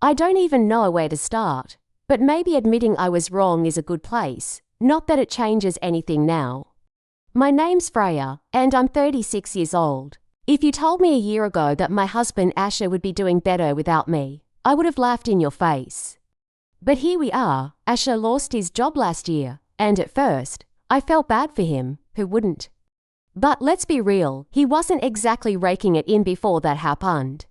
I don't even know where to start. But maybe admitting I was wrong is a good place. Not that it changes anything now. My name's Freya, and I'm 36 years old. If you told me a year ago that my husband Asher would be doing better without me, I would have laughed in your face. But here we are. Asher lost his job last year, and at first, I felt bad for him. Who wouldn't? But let's be real, he wasn't exactly raking it in before that happened.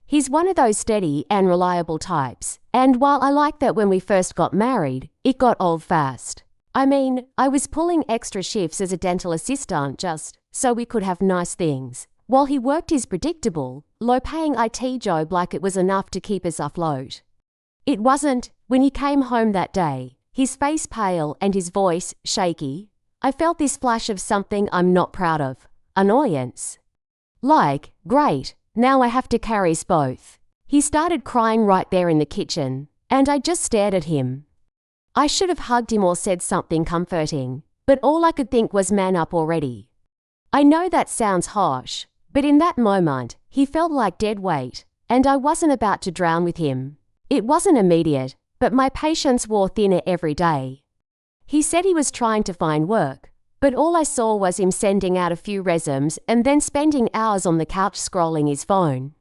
He's one of those steady and reliable types, and while I liked that when we first got married, it got old fast. I mean, I was pulling extra shifts as a dental assistant just so we could have nice things, while he worked his predictable, low-paying IT job like it was enough to keep us afloat. It wasn't. When he came home that day, his face pale and his voice shaky, I felt this flash of something I'm not proud of. Annoyance. Like, great, now I have to carry us both. He started crying right there in the kitchen, and I just stared at him. I should have hugged him or said something comforting, but all I could think was man up already. I know that sounds harsh, but in that moment, he felt like dead weight, and I wasn't about to drown with him. It wasn't immediate, but my patience wore thinner every day. He said he was trying to find work, but all I saw was him sending out a few resumes and then spending hours on the couch scrolling his phone.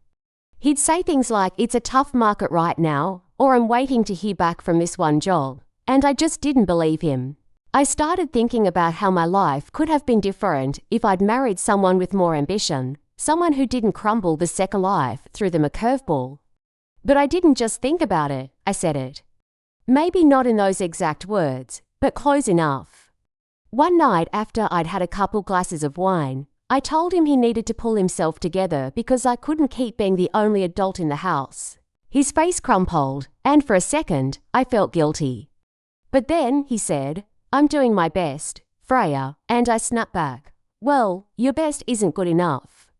He'd say things like, "It's a tough market right now," or "I'm waiting to hear back from this one job," and I just didn't believe him. I started thinking about how my life could have been different if I'd married someone with more ambition, someone who didn't crumble the second life threw them a curveball. But I didn't just think about it, I said it. Maybe not in those exact words, but close enough. One night after I'd had a couple glasses of wine, I told him he needed to pull himself together because I couldn't keep being the only adult in the house. His face crumpled, and for a second, I felt guilty. But then, he said, "I'm doing my best, Freya," and I snapped back, "Well, your best isn't good enough."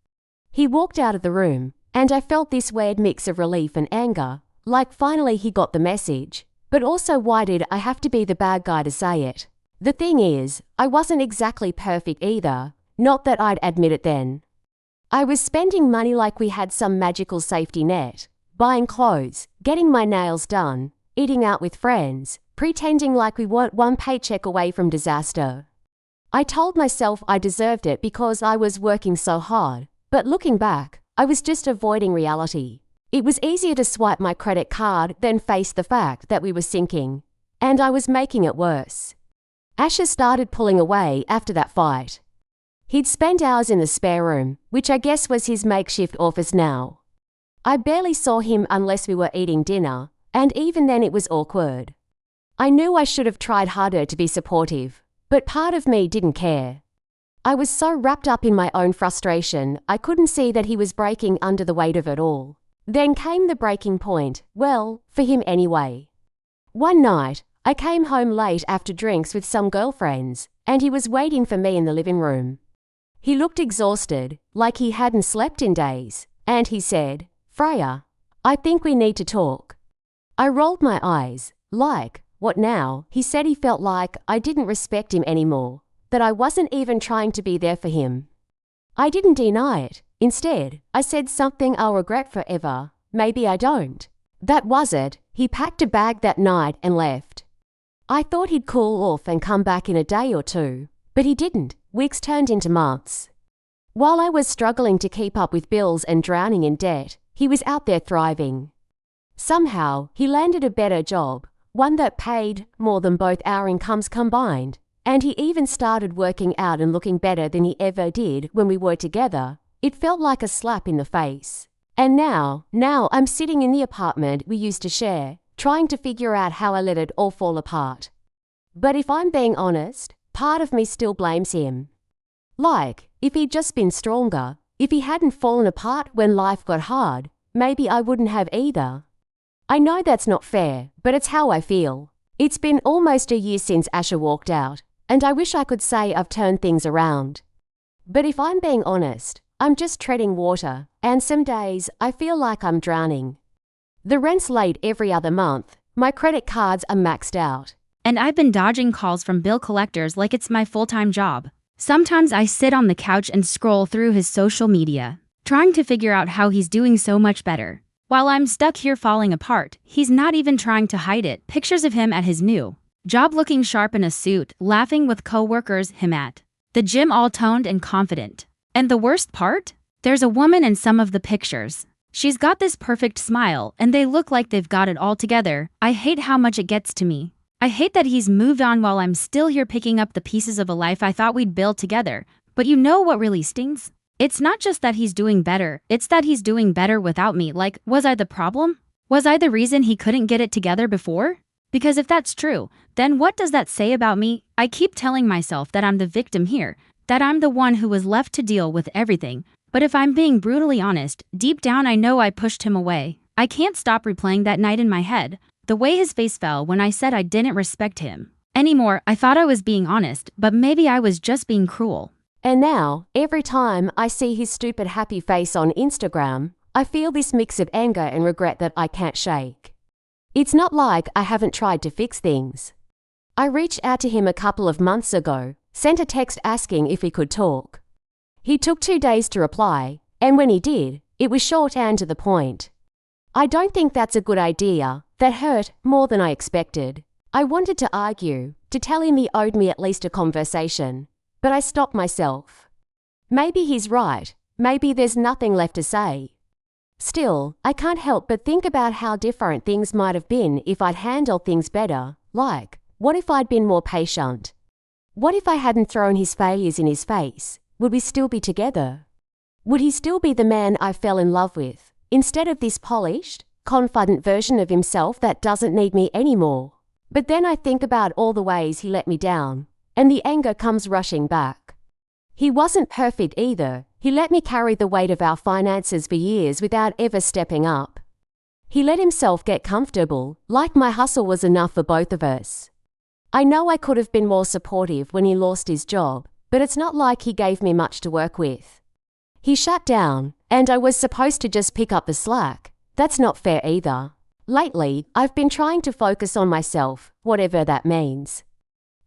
He walked out of the room, and I felt this weird mix of relief and anger, like finally he got the message, but also why did I have to be the bad guy to say it? The thing is, I wasn't exactly perfect either, not that I'd admit it then. I was spending money like we had some magical safety net, buying clothes, getting my nails done, eating out with friends, pretending like we weren't one paycheck away from disaster. I told myself I deserved it because I was working so hard, but looking back, I was just avoiding reality. It was easier to swipe my credit card than face the fact that we were sinking, and I was making it worse. Asher started pulling away after that fight. He'd spend hours in the spare room, which I guess was his makeshift office now. I barely saw him unless we were eating dinner, and even then it was awkward. I knew I should have tried harder to be supportive, but part of me didn't care. I was so wrapped up in my own frustration, I couldn't see that he was breaking under the weight of it all. Then came the breaking point, well, for him anyway. One night, I came home late after drinks with some girlfriends, and he was waiting for me in the living room. He looked exhausted, like he hadn't slept in days, and he said, "Freya, I think we need to talk." I rolled my eyes, like, what now? He said he felt like I didn't respect him anymore, that I wasn't even trying to be there for him. I didn't deny it. Instead, I said something I'll regret forever. Maybe I don't. That was it. He packed a bag that night and left. I thought he'd cool off and come back in a day or two, but he didn't. Weeks turned into months. While I was struggling to keep up with bills and drowning in debt, he was out there thriving. Somehow, he landed a better job, one that paid more than both our incomes combined, and he even started working out and looking better than he ever did when we were together. It felt like a slap in the face. And now I'm sitting in the apartment we used to share, trying to figure out how I let it all fall apart. But if I'm being honest, part of me still blames him. Like, if he'd just been stronger, if he hadn't fallen apart when life got hard, maybe I wouldn't have either. I know that's not fair, but it's how I feel. It's been almost a year since Asher walked out, and I wish I could say I've turned things around. But if I'm being honest, I'm just treading water, and some days I feel like I'm drowning. The rent's late every other month, my credit cards are maxed out. And I've been dodging calls from bill collectors like it's my full-time job. Sometimes I sit on the couch and scroll through his social media, trying to figure out how he's doing so much better. While I'm stuck here falling apart, he's not even trying to hide it. Pictures of him at his new job looking sharp in a suit, laughing with co-workers, him at the gym all toned and confident. And the worst part? There's a woman in some of the pictures. She's got this perfect smile, and they look like they've got it all together. I hate how much it gets to me. I hate that he's moved on while I'm still here picking up the pieces of a life I thought we'd build together. But you know what really stings? It's not just that he's doing better, it's that he's doing better without me. Like, was I the problem? Was I the reason he couldn't get it together before? Because if that's true, then what does that say about me? I keep telling myself that I'm the victim here, that I'm the one who was left to deal with everything. But if I'm being brutally honest, deep down I know I pushed him away. I can't stop replaying that night in my head, the way his face fell when I said I didn't respect him anymore. I thought I was being honest, but maybe I was just being cruel. And now, every time I see his stupid happy face on Instagram, I feel this mix of anger and regret that I can't shake. It's not like I haven't tried to fix things. I reached out to him a couple of months ago, sent a text asking if he could talk. He took 2 days to reply, and when he did, it was short and to the point. I don't think that's a good idea. That hurt more than I expected. I wanted to argue, to tell him he owed me at least a conversation. But I stopped myself. Maybe he's right. Maybe there's nothing left to say. Still, I can't help but think about how different things might have been if I'd handled things better. Like, what if I'd been more patient? What if I hadn't thrown his failures in his face? Would we still be together? Would he still be the man I fell in love with, instead of this polished, confident version of himself that doesn't need me anymore? But then I think about all the ways he let me down, and the anger comes rushing back. He wasn't perfect either. He let me carry the weight of our finances for years without ever stepping up. He let himself get comfortable, like my hustle was enough for both of us. I know I could have been more supportive when he lost his job, but it's not like he gave me much to work with. He shut down, and I was supposed to just pick up the slack. That's not fair either. Lately, I've been trying to focus on myself, whatever that means.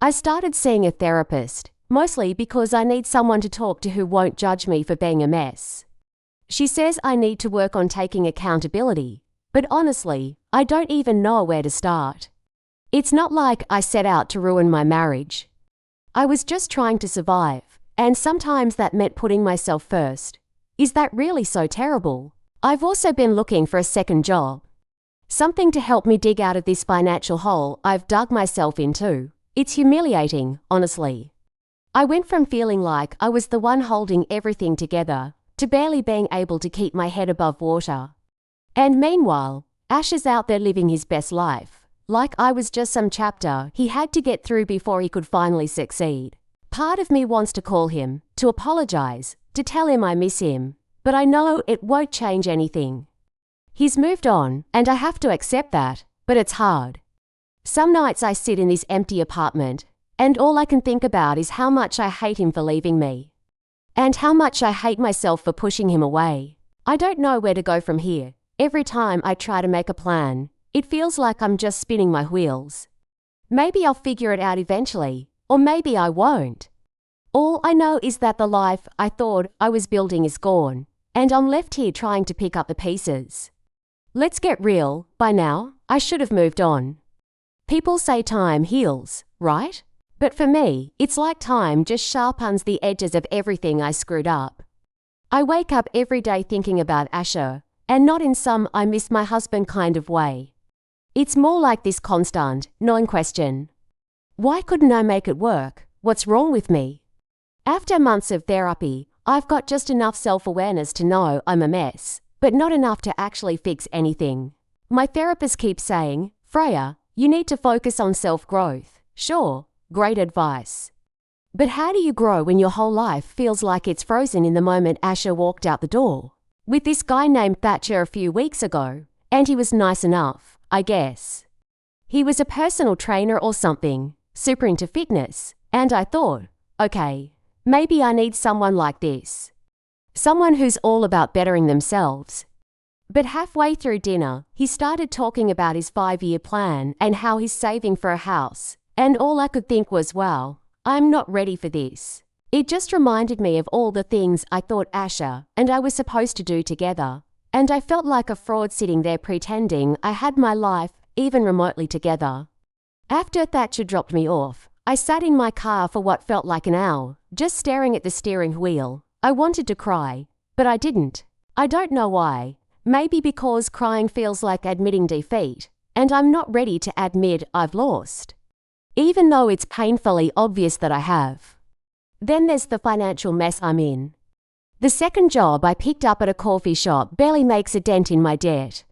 I started seeing a therapist, mostly because I need someone to talk to who won't judge me for being a mess. She says I need to work on taking accountability, but honestly, I don't even know where to start. It's not like I set out to ruin my marriage. I was just trying to survive, and sometimes that meant putting myself first. Is that really so terrible? I've also been looking for a second job. Something to help me dig out of this financial hole I've dug myself into. It's humiliating, honestly. I went from feeling like I was the one holding everything together to barely being able to keep my head above water. And meanwhile, Ash is out there living his best life, like I was just some chapter he had to get through before he could finally succeed. Part of me wants to call him, to apologize, to tell him I miss him, but I know it won't change anything. He's moved on, and I have to accept that, but it's hard. Some nights I sit in this empty apartment, and all I can think about is how much I hate him for leaving me. And how much I hate myself for pushing him away. I don't know where to go from here. Every time I try to make a plan, it feels like I'm just spinning my wheels. Maybe I'll figure it out eventually, or maybe I won't. All I know is that the life I thought I was building is gone, and I'm left here trying to pick up the pieces. Let's get real. By now, I should have moved on. People say time heals, right? But for me, it's like time just sharpens the edges of everything I screwed up. I wake up every day thinking about Asher, and not in some I miss my husband kind of way. It's more like this constant, gnawing question. Why couldn't I make it work? What's wrong with me? After months of therapy, I've got just enough self-awareness to know I'm a mess, but not enough to actually fix anything. My therapist keeps saying, Freya, you need to focus on self-growth. Sure, great advice. But how do you grow when your whole life feels like it's frozen in the moment Asher walked out the door? With this guy named Thatcher a few weeks ago, and he was nice enough, I guess. He was a personal trainer or something, super into fitness, and I thought, okay, maybe I need someone like this. Someone who's all about bettering themselves. But halfway through dinner, he started talking about his 5-year plan and how he's saving for a house, and all I could think was, wow, I'm not ready for this. It just reminded me of all the things I thought Asher and I were supposed to do together, and I felt like a fraud sitting there pretending I had my life even remotely together. After Thatcher dropped me off, I sat in my car for what felt like an hour, just staring at the steering wheel. I wanted to cry, but I didn't. I don't know why. Maybe because crying feels like admitting defeat, and I'm not ready to admit I've lost, even though it's painfully obvious that I have. Then there's the financial mess I'm in. The second job I picked up at a coffee shop barely makes a dent in my debt.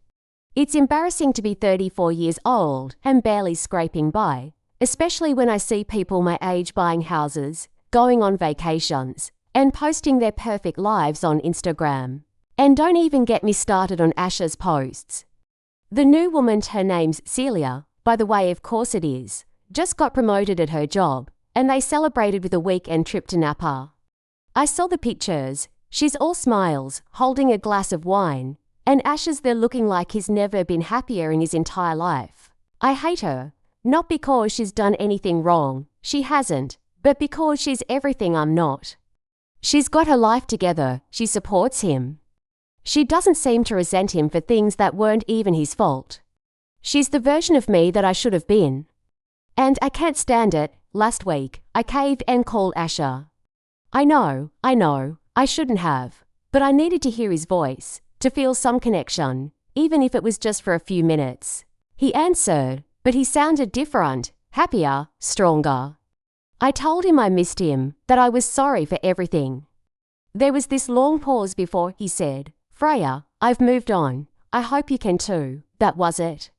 It's embarrassing to be 34 years old and barely scraping by, especially when I see people my age buying houses, going on vacations, and posting their perfect lives on Instagram. And don't even get me started on Asha's posts. The new woman, her name's Celia, by the way, of course it is, just got promoted at her job, and they celebrated with a weekend trip to Napa. I saw the pictures. She's all smiles, holding a glass of wine, and Asha's there looking like he's never been happier in his entire life. I hate her, not because she's done anything wrong, she hasn't, but because she's everything I'm not. She's got her life together, she supports him. She doesn't seem to resent him for things that weren't even his fault. She's the version of me that I should have been. And I can't stand it. Last week, I caved and called Asha. I know, I shouldn't have, but I needed to hear his voice, to feel some connection, even if it was just for a few minutes. He answered, but he sounded different, happier, stronger. I told him I missed him, that I was sorry for everything. There was this long pause before he said, Freya, I've moved on. I hope you can too. That was it.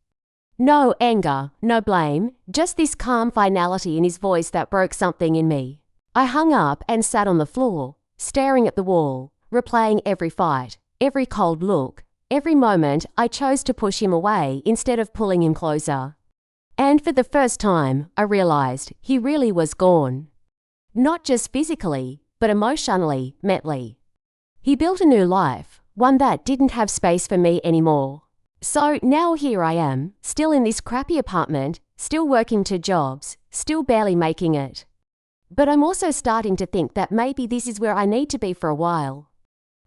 No anger, no blame, just this calm finality in his voice that broke something in me. I hung up and sat on the floor, staring at the wall, replaying every fight, every cold look, every moment I chose to push him away instead of pulling him closer. And for the first time, I realized he really was gone. Not just physically, but emotionally, mentally. He built a new life, one that didn't have space for me anymore. So now here I am, still in this crappy apartment, still working 2 jobs, still barely making it. But I'm also starting to think that maybe this is where I need to be for a while.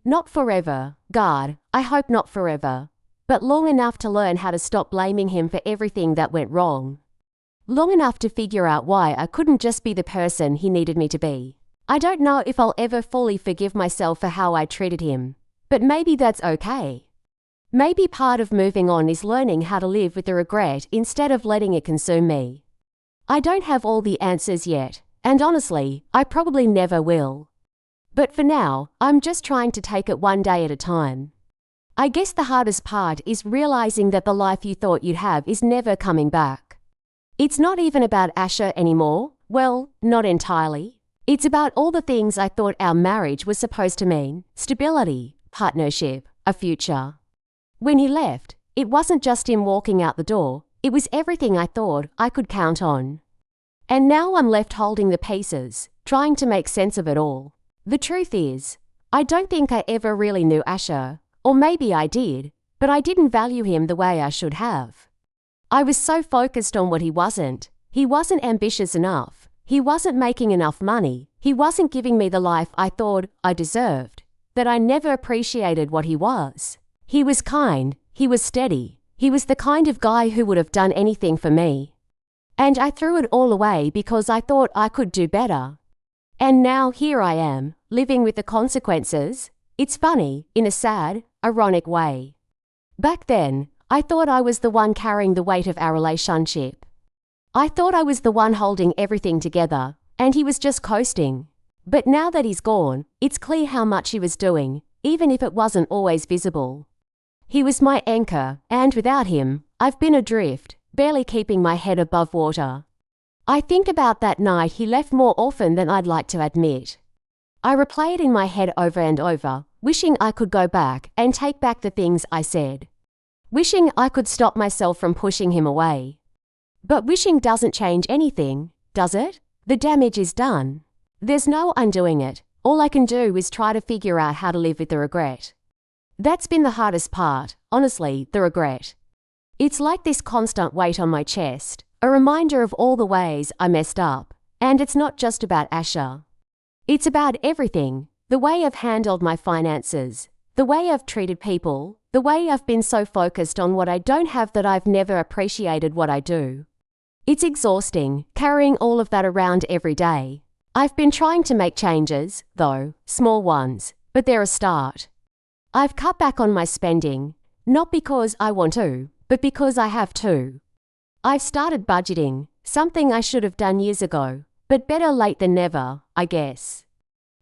Not forever, God, I hope not forever, but long enough to learn how to stop blaming him for everything that went wrong. Long enough to figure out why I couldn't just be the person he needed me to be. I don't know if I'll ever fully forgive myself for how I treated him, but maybe that's okay. Maybe part of moving on is learning how to live with the regret instead of letting it consume me. I don't have all the answers yet, and honestly, I probably never will. But for now, I'm just trying to take it one day at a time. I guess the hardest part is realizing that the life you thought you'd have is never coming back. It's not even about Asha anymore. Well, not entirely. It's about all the things I thought our marriage was supposed to mean: stability, partnership, a future. When he left, it wasn't just him walking out the door, it was everything I thought I could count on. And now I'm left holding the pieces, trying to make sense of it all. The truth is, I don't think I ever really knew Asha, or maybe I did, but I didn't value him the way I should have. I was so focused on what he wasn't. He wasn't ambitious enough. He wasn't making enough money. He wasn't giving me the life I thought I deserved, that I never appreciated what he was. He was kind, he was steady, he was the kind of guy who would have done anything for me. And I threw it all away because I thought I could do better. And now here I am, living with the consequences. It's funny, in a sad, ironic way. Back then, I thought I was the one carrying the weight of our relationship. I thought I was the one holding everything together, and he was just coasting. But now that he's gone, it's clear how much he was doing, even if it wasn't always visible. He was my anchor, and without him, I've been adrift, barely keeping my head above water. I think about that night he left more often than I'd like to admit. I replay it in my head over and over, wishing I could go back and take back the things I said. Wishing I could stop myself from pushing him away. But wishing doesn't change anything, does it? The damage is done. There's no undoing it. All I can do is try to figure out how to live with the regret. That's been the hardest part, honestly, the regret. It's like this constant weight on my chest, a reminder of all the ways I messed up. And it's not just about Asha. It's about everything, the way I've handled my finances, the way I've treated people, the way I've been so focused on what I don't have that I've never appreciated what I do. It's exhausting, carrying all of that around every day. I've been trying to make changes, though, small ones, but they're a start. I've cut back on my spending, not because I want to, but because I have to. I've started budgeting, something I should have done years ago, but better late than never, I guess.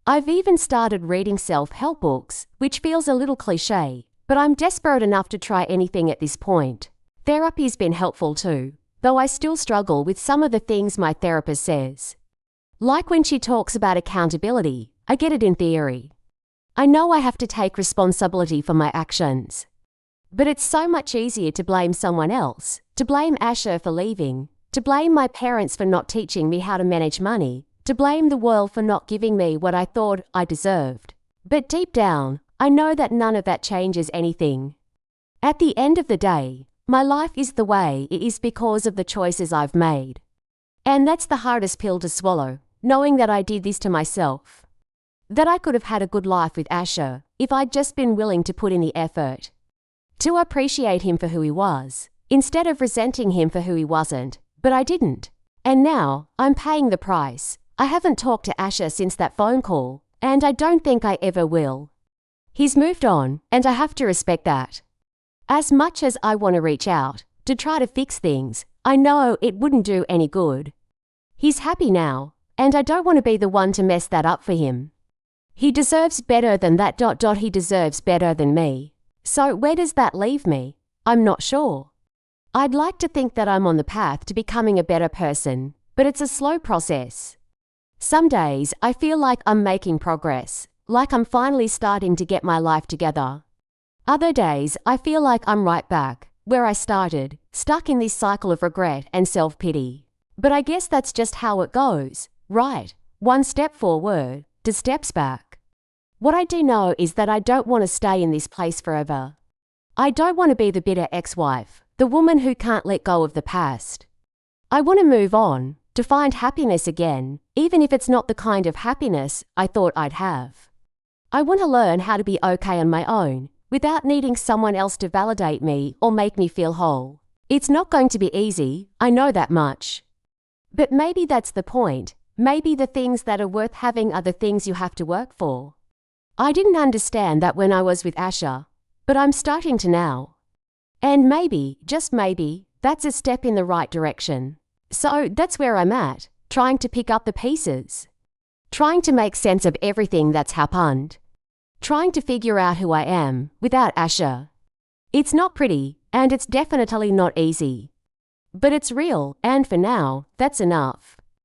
I've even started reading self-help books, which feels a little cliché, but I'm desperate enough to try anything at this point. Therapy's been helpful too, though I still struggle with some of the things my therapist says. Like when she talks about accountability, I get it in theory. I know I have to take responsibility for my actions. But it's so much easier to blame someone else, to blame Asher for leaving, to blame my parents for not teaching me how to manage money, to blame the world for not giving me what I thought I deserved. But deep down, I know that none of that changes anything. At the end of the day, my life is the way it is because of the choices I've made. And that's the hardest pill to swallow, knowing that I did this to myself. That I could have had a good life with Asher if I'd just been willing to put in the effort. To appreciate him for who he was, instead of resenting him for who he wasn't, but I didn't. And now, I'm paying the price. I haven't talked to Asher since that phone call, and I don't think I ever will. He's moved on, and I have to respect that. As much as I want to reach out, to try to fix things, I know it wouldn't do any good. He's happy now, and I don't want to be the one to mess that up for him. He deserves better than that. He deserves better than me. So where does that leave me? I'm not sure. I'd like to think that I'm on the path to becoming a better person, but it's a slow process. Some days I feel like I'm making progress, like I'm finally starting to get my life together. Other days I feel like I'm right back, where I started, stuck in this cycle of regret and self-pity. But I guess that's just how it goes, right? One step forward, 2 steps back. What I do know is that I don't want to stay in this place forever. I don't want to be the bitter ex-wife, the woman who can't let go of the past. I want to move on, to find happiness again, even if it's not the kind of happiness I thought I'd have. I want to learn how to be okay on my own, without needing someone else to validate me or make me feel whole. It's not going to be easy, I know that much. But maybe that's the point. Maybe the things that are worth having are the things you have to work for. I didn't understand that when I was with Asher, but I'm starting to now. And maybe, just maybe, that's a step in the right direction. So that's where I'm at, trying to pick up the pieces. Trying to make sense of everything that's happened. Trying to figure out who I am without Asher. It's not pretty, and it's definitely not easy. But it's real, and for now, that's enough.